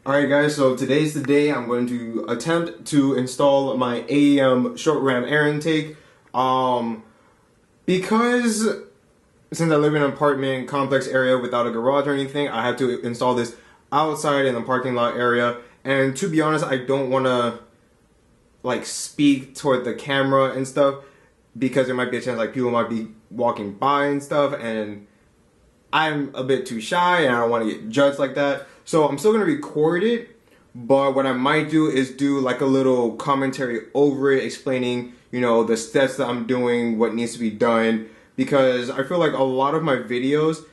Alright guys, so today's the day I'm going to attempt to install my AEM short ram air intake. Because since I live in an apartment complex area without a garage or anything, I have to install this outside in the parking lot area. And to be honest, I don't want to like speak toward the camera and stuff because there might be a chance like people might be walking by and stuff, and I'm a bit too shy and I don't want to get judged like that. So I'm still going to record it, but what I might do is do like a little commentary over it explaining, you know, the steps that I'm doing, what needs to be done, because I feel like a lot of my videos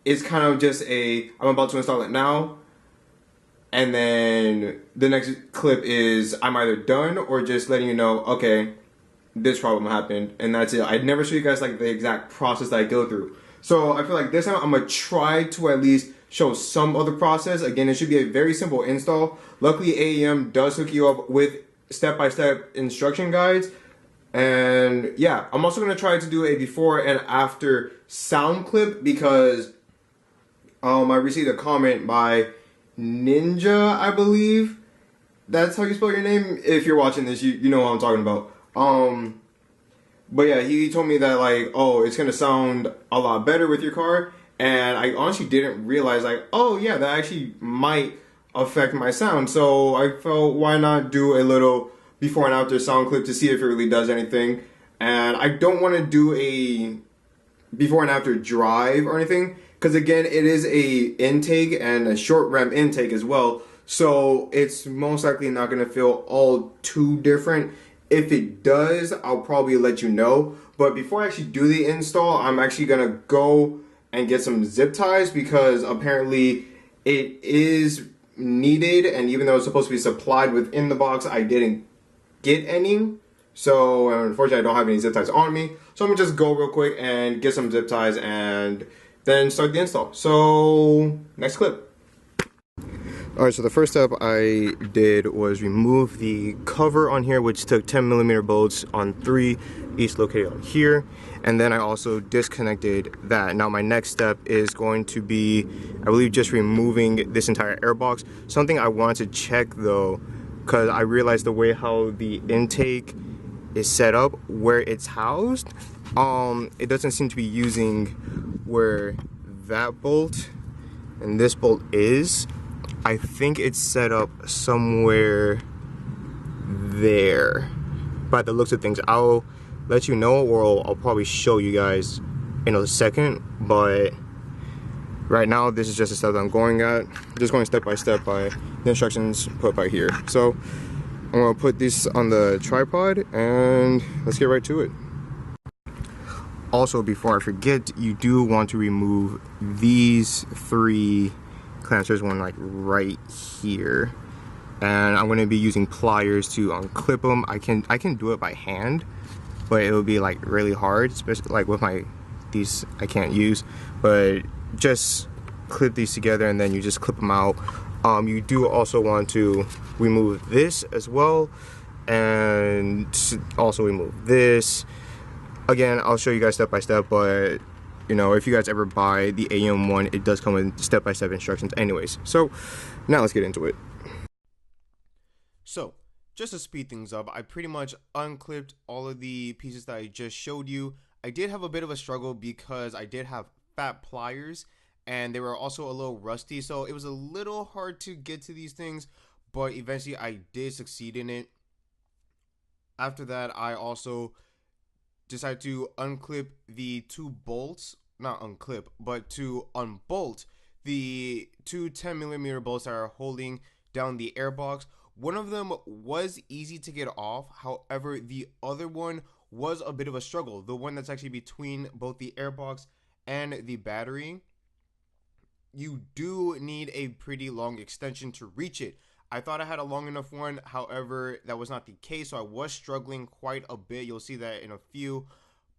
is kind of just I'm about to install it now, and then the next clip is I'm either done or just letting you know, okay, this problem happened, and that's it. I'd never show you guys like the exact process that I go through. So I feel like this time I'm gonna try to at least show some of the process. Again, it should be a very simple install. Luckily, AEM does hook you up with step-by-step instruction guides. And yeah, I'm also gonna try to do a before and after sound clip because I received a comment by Ninja, I believe. That's how you spell your name. If you're watching this, you know what I'm talking about. But yeah, he told me that like, oh, it's gonna sound a lot better with your car, and I honestly didn't realize like, oh yeah, that actually might affect my sound. So I felt, why not do a little before and after sound clip to see if it really does anything. And I don't want to do a before and after drive or anything, because again, it is a intake and a short ram intake as well, so it's most likely not gonna feel all too different. If it does, I'll probably let you know. But before I actually do the install, I'm actually gonna go and get some zip ties because apparently it is needed, and even though it's supposed to be supplied within the box, I didn't get any. So unfortunately I don't have any zip ties on me. So I'm gonna just go real quick and get some zip ties and then start the install. So next clip. Alright, so the first step I did was remove the cover on here, which took 10mm bolts on 3, each located on here, and then I also disconnected that. Now my next step is going to be, I believe, just removing this entire airbox. Something I wanted to check though, because I realized the way how the intake is set up, where it's housed, it doesn't seem to be using where that bolt and this bolt is. I think it's set up somewhere there by the looks of things. I'll let you know, or I'll probably show you guys in a second, but right now this is just a step that I'm going at. Just going step by step by the instructions put by here. So I'm gonna put this on the tripod and let's get right to it. Also, before I forget, you do want to remove these 3 clamps. There's one like right here, and I'm going to be using pliers to unclip them. I can do it by hand, but it will be like really hard, especially like with these I can't use. But just clip these together and then you just clip them out. You do also want to remove this as well, and also remove this. Again, I'll show you guys step by step, but you know, if you guys ever buy the AEM one, it does come with step-by-step instructions anyways. So now let's get into it. So just to speed things up, I pretty much unclipped all of the pieces that I just showed you. I did have a bit of a struggle because I did have fat pliers and they were also a little rusty, so it was a little hard to get to these things, but eventually I did succeed in it. After that, I also decided to unclip the 2 bolts, not unclip, but to unbolt the 2 10mm bolts that are holding down the airbox. One of them was easy to get off, however the other one was a bit of a struggle. The one that's actually between both the airbox and the battery, you do need a pretty long extension to reach it. I thought I had a long enough one, however that was not the case, so I was struggling quite a bit. You'll see that in a few.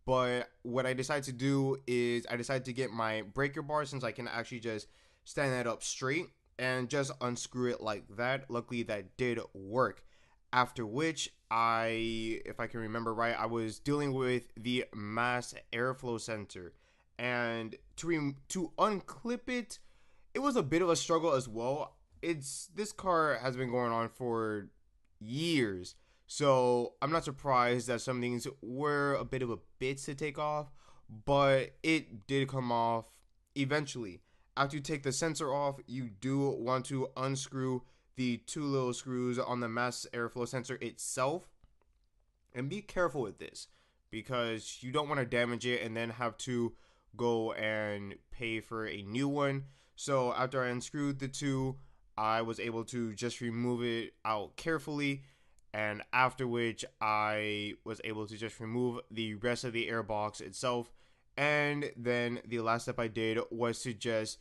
But what I decided to do is I decided to get my breaker bar, since I can actually just stand that up straight and just unscrew it like that. Luckily that did work. After which, if I can remember right, I was dealing with the mass airflow sensor, and to unclip it, it was a bit of a struggle as well. this car has been going on for years. So I'm not surprised that some things were a bit of a bitch to take off, but it did come off eventually. After you take the sensor off, you do want to unscrew the two little screws on the mass airflow sensor itself. And be careful with this because you don't want to damage it and then have to go and pay for a new one. So after I unscrewed the two, I was able to just remove it out carefully, and after which I was able to just remove the rest of the air box itself. And then the last step I did was to just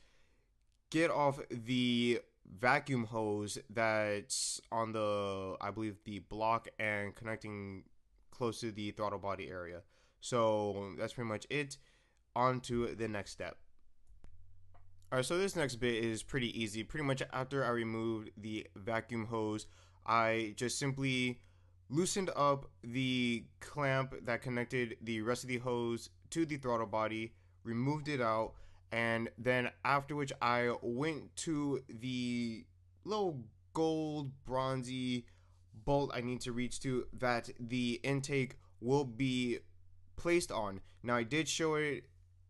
get off the vacuum hose that's on the, I believe, the block and connecting close to the throttle body area. So that's pretty much it. On to the next step. Alright, so this next bit is pretty easy. Pretty much after I removed the vacuum hose, I just simply loosened up the clamp that connected the rest of the hose to the throttle body, removed it out, and then after which I went to the little gold bronzy bolt I need to reach to that the intake will be placed on. Now I did show it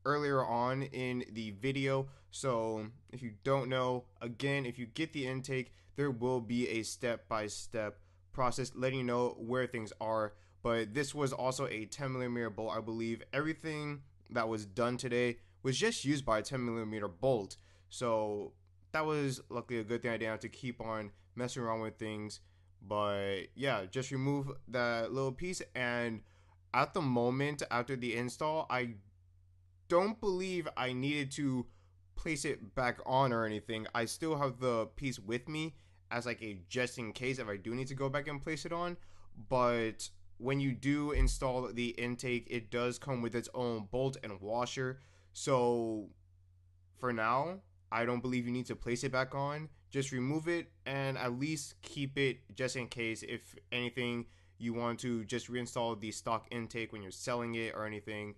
earlier on in the video, so if you don't know, again, if you get the intake, there will be a step-by-step process letting you know where things are. But this was also a 10mm bolt. I believe everything that was done today was just used by a 10mm bolt, so that was luckily a good thing. I didn't have to keep on messing around with things. But yeah, just remove that little piece, and at the moment after the install, I don't believe I needed to place it back on or anything. I still have the piece with me as like a just in case if I do need to go back and place it on. But when you do install the intake, it does come with its own bolt and washer. So for now, I don't believe you need to place it back on. Just remove it and at least keep it just in case. If anything, you want to just reinstall the stock intake when you're selling it or anything.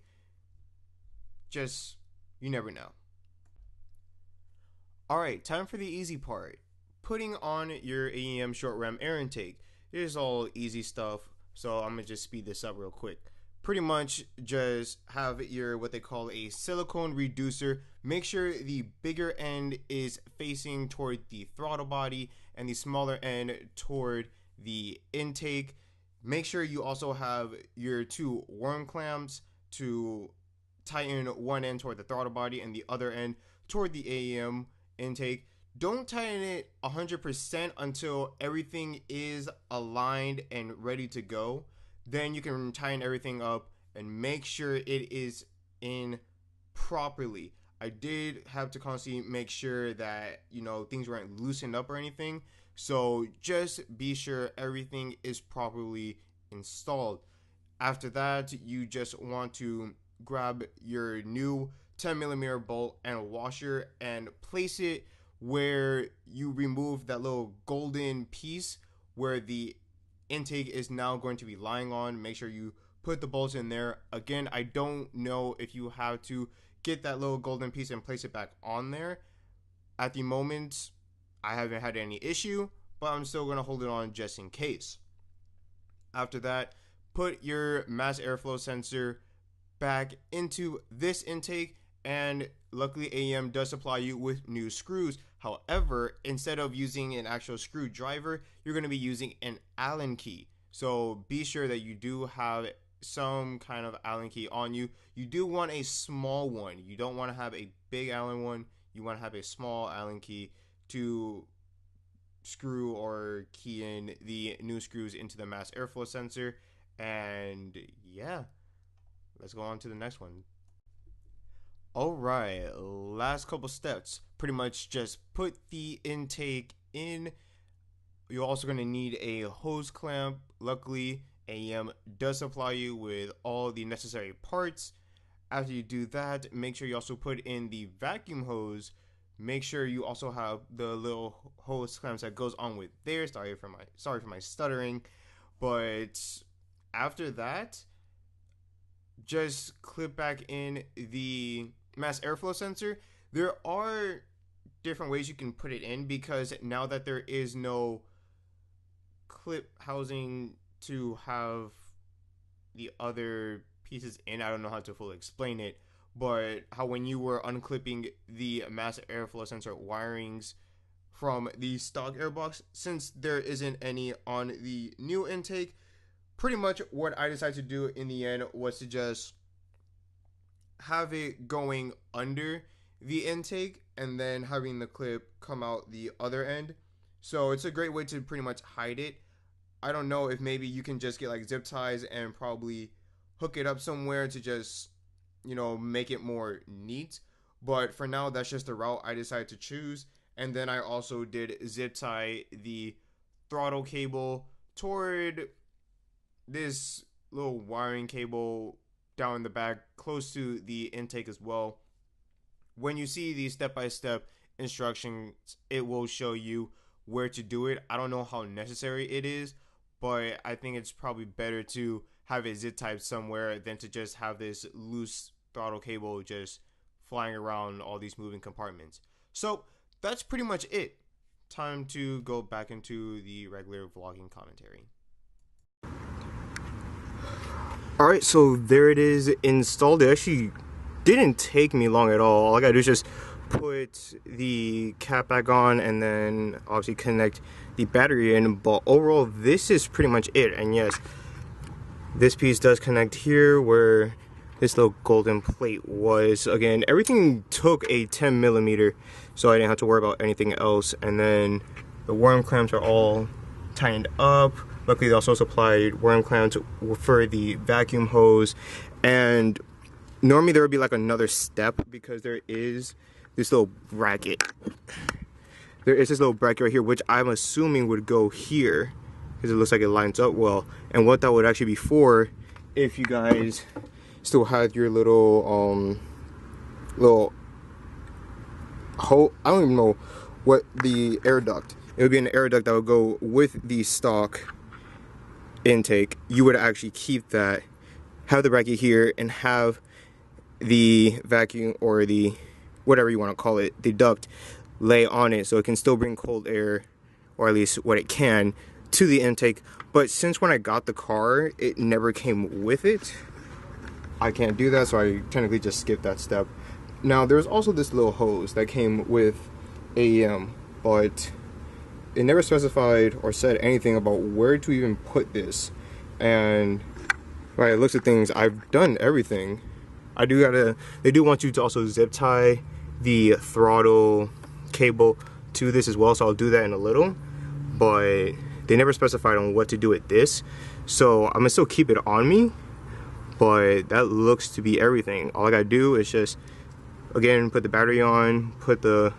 Just, you never know. Alright, time for the easy part. Putting on your AEM short ram air intake. This is all easy stuff, so I'm going to just speed this up real quick. Pretty much just have your what they call a silicone reducer. Make sure the bigger end is facing toward the throttle body and the smaller end toward the intake. Make sure you also have your two worm clamps to tighten one end toward the throttle body and the other end toward the AEM intake. Don't tighten it 100% until everything is aligned and ready to go. Then you can tighten everything up and make sure it is in properly. I did have to constantly make sure that, things weren't loosened up or anything. So just be sure everything is properly installed. After that, you just want to grab your new 10mm bolt and washer and place it where you remove that little golden piece where the intake is now going to be lying on. Make sure you put the bolts in there. Again, I don't know if you have to get that little golden piece and place it back on there. At the moment, I haven't had any issue, but I'm still going to hold it on just in case. After that, put your mass airflow sensor back into this intake, and luckily AEM does supply you with new screws. However, instead of using an actual screwdriver, you're going to be using an Allen key. So be sure that you do have some kind of Allen key on you. You do want a small one. You don't want to have a big Allen one. You want to have a small Allen key to screw or key in the new screws into the mass airflow sensor. And yeah, let's go on to the next one. Alright, last couple steps. Pretty much just put the intake in. You're also going to need a hose clamp. Luckily, AEM does supply you with all the necessary parts. After you do that, make sure you also put in the vacuum hose. Make sure you also have the little hose clamps that goes on with there. Sorry for my stuttering. But after that, just clip back in the mass airflow sensor. There are different ways you can put it in, because now that there is no clip housing to have the other pieces in, I don't know how to fully explain it, but how when you were unclipping the mass airflow sensor wirings from the stock airbox, since there isn't any on the new intake, pretty much what I decided to do in the end was to just have it going under the intake and then having the clip come out the other end. So it's a great way to pretty much hide it. I don't know if maybe you can just get like zip ties and probably hook it up somewhere to just, you know, make it more neat. But for now, that's just the route I decided to choose. And then I also did zip tie the throttle cable toward this little wiring cable down in the back close to the intake as well. When you see the step-by-step instructions, it will show you where to do it. I don't know how necessary it is, but I think it's probably better to have it zip tied somewhere than to just have this loose throttle cable just flying around all these moving compartments. So that's pretty much it. Time to go back into the regular vlogging commentary. Alright, so there it is installed. It actually didn't take me long at all. All I gotta do is just put the cap back on and then obviously connect the battery in. But overall, this is pretty much it. And yes, this piece does connect here where this little golden plate was. Again, everything took a 10mm, so I didn't have to worry about anything else. And then the worm clamps are all tightened up. Luckily, they also supplied worm clamps for the vacuum hose. And normally there would be like another step because there is this little bracket. There is this little bracket right here, which I'm assuming would go here because it looks like it lines up well. And what that would actually be for, if you guys still had your little hole, I don't even know what the air duct. It would be an air duct that would go with the stock intake. You would actually keep that, have the bracket here, and have the vacuum or the whatever you want to call it, the duct, lay on it so it can still bring cold air, or at least what it can, to the intake. But since when I got the car, it never came with it, I can't do that, so I technically just skipped that step. Now there's also this little hose that came with AEM, but it never specified or said anything about where to even put this. And when I looked at things, I've done everything. They do want you to also zip tie the throttle cable to this as well, so I'll do that in a little, but they never specified on what to do with this, so I'm gonna still keep it on me. But that looks to be everything. All I gotta do is just, again, put the battery on, put the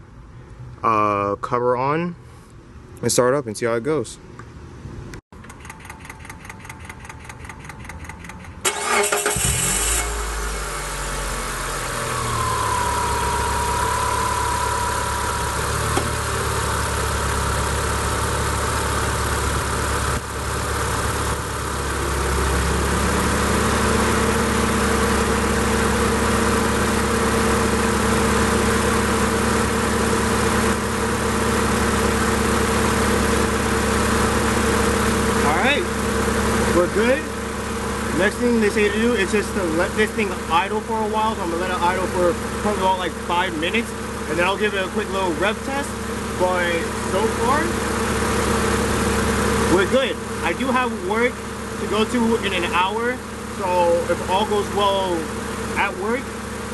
cover on, and start up and see how it goes. We're good. Next thing they say to do is just to let this thing idle for a while. So I'm gonna let it idle for probably about like 5 minutes, and then I'll give it a quick little rev test. But so far, we're good. I do have work to go to in an hour, so if all goes well at work,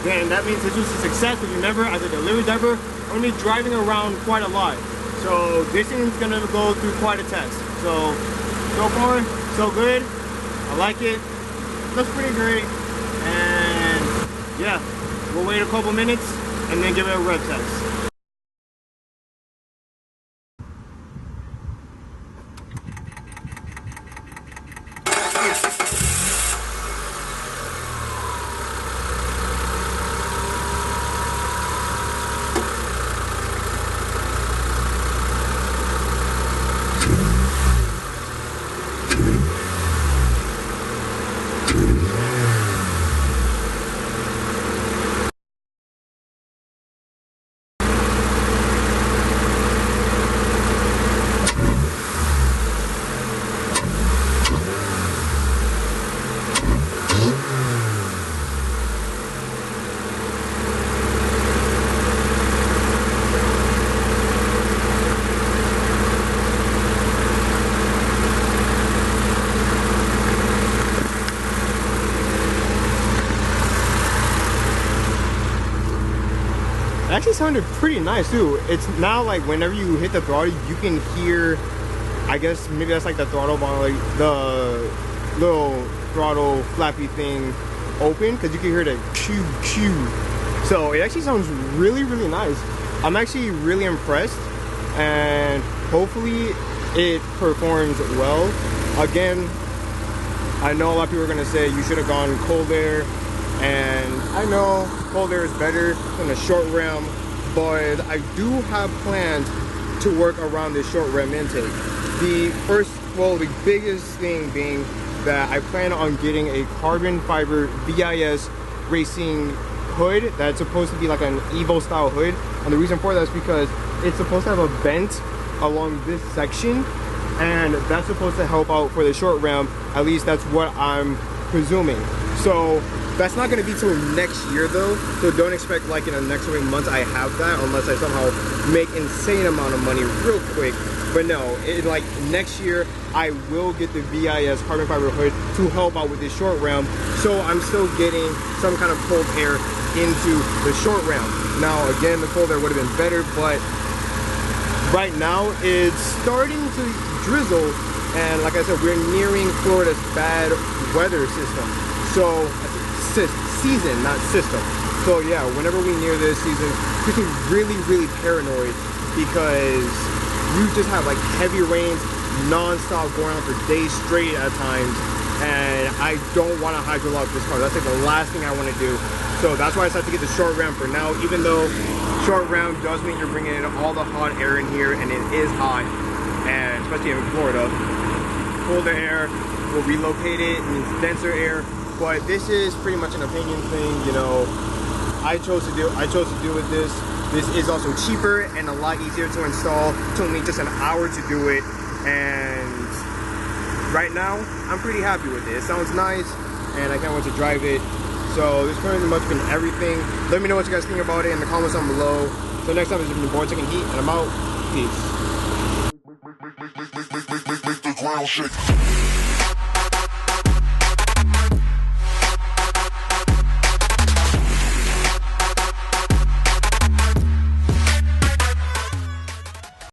then that means this was a success. Because remember, as a delivery driver, I'm gonna be driving around quite a lot, so this thing's gonna go through quite a test. So far, so good. I like it. Looks pretty great. And yeah, we'll wait a couple minutes and then give it a rev test. actually sounded pretty nice too. It's now like whenever you hit the throttle, you can hear, I guess maybe that's like the throttle bar, like the little throttle flappy thing open, because you can hear the cue cue. So it actually sounds really, really nice. I'm actually really impressed, and hopefully it performs well. Again, I know a lot of people are gonna say you should have gone cold air, and I know cold air is better than a short ram, but I do have plans to work around this short ram intake. The biggest thing being that I plan on getting a carbon fiber VIS racing hood that's supposed to be like an Evo style hood, and the reason for that is because it's supposed to have a vent along this section, and that's supposed to help out for the short ram. At least that's what I'm presuming. So that's not going to be till next year though, so don't expect like in the next coming months I have that, unless I somehow make insane amount of money real quick. But no, like next year I will get the VIS carbon fiber hood to help out with this short ram, so I'm still getting some kind of cold air into the short ram. Now again, the cold air would have been better, but right now it's starting to drizzle, and like I said, we're nearing Florida's bad weather system. So season, not system. So yeah, whenever we near this season, we can really, really paranoid, because you just have like heavy rains non-stop going on for days straight at times, and I don't want to hydrolock this car. That's like the last thing I want to do. So that's why I decided to get the short ram for now, even though short ram does mean you're bringing in all the hot air in here, and it is hot, and especially in Florida. Colder air will relocate it, and it's denser air. But this is pretty much an opinion thing, you know. I chose to do with this. This is also cheaper and a lot easier to install. It took me just an hour to do it, and right now I'm pretty happy with it. It sounds nice, and I can't wait to drive it. So this has pretty much been everything. Let me know what you guys think about it in the comments down below. So next time, this has been Board Taking Heat, and I'm out. Peace.